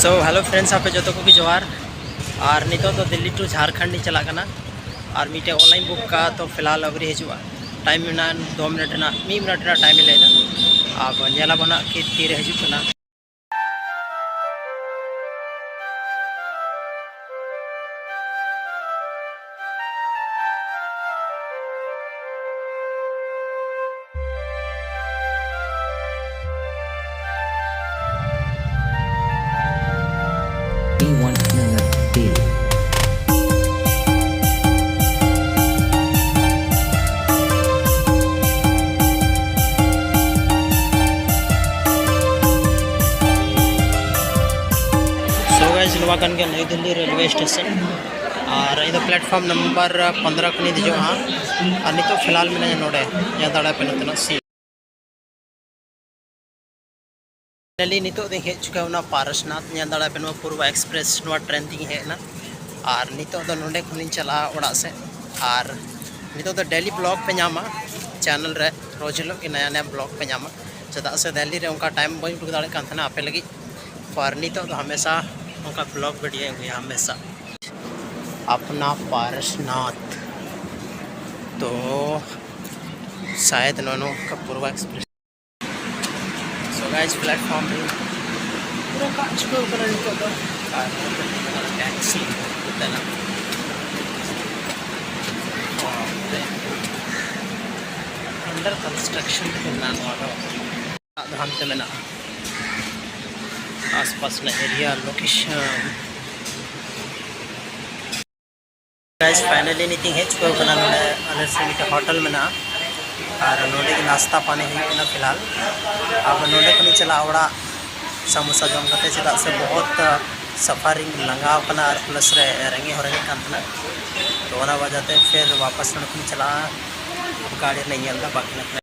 So hello friends आप जो को जोहार और नितो तो दिल्ली टू झारखंड चलाना और मीटे ऑनलाइन बुक का तो फिलहाल अवरी हजूँ टाइम में 2 मिनट 1 मिनट टाइम लेना अब नेलाबना कि तीर हजूना। नई दिल्ली रेलवे स्टेशन और इधर प्लेटफॉर्म नंबर 15 को दीजो हाँ और नितो फिलहाल में नोड़े या दाड़ा पे नतना सी फाइनली नितो हेज चुका पारसनाथ या दाड़ा पे पूर्वा एक्सप्रेस ट्रेन ती हेना और नितो नोडे खुनी चला ओड़ा से और नितो डेली ब्लॉग पे नामा चैनल रे रोज हिलो कि नया नया ब्लॉग पे नामा चदा से दिल्ली रे उनका टाइम बी उठक दाड़े कान थाना आपे लगी और नितो हमेशा उनका ब्लॉग वीडियो हुआ हमेशा अपना पारसनाथ तो शायद नोनो का पूर्वा एक्सप्रेस। सो गाइस प्लेटफॉर्म पे पूरा कांच को ऊपर निकल टैक्सी देना अंडर कंस्ट्रक्शन धानते में आसपास एरिया लोकेशन गाइस फाइनली नीति हेज को अलग से मिटे होटल में और नोडे की नाश्ता पानी होना फिलहाल अब नोडे को चला ओड़ा समोसा जम करते चेदा से बहुत सफारिंग लंगाव कना और प्लस रे रेंगे हो रहे कान तो वजह फिर वापस चला गाड़ी नहीं बाकी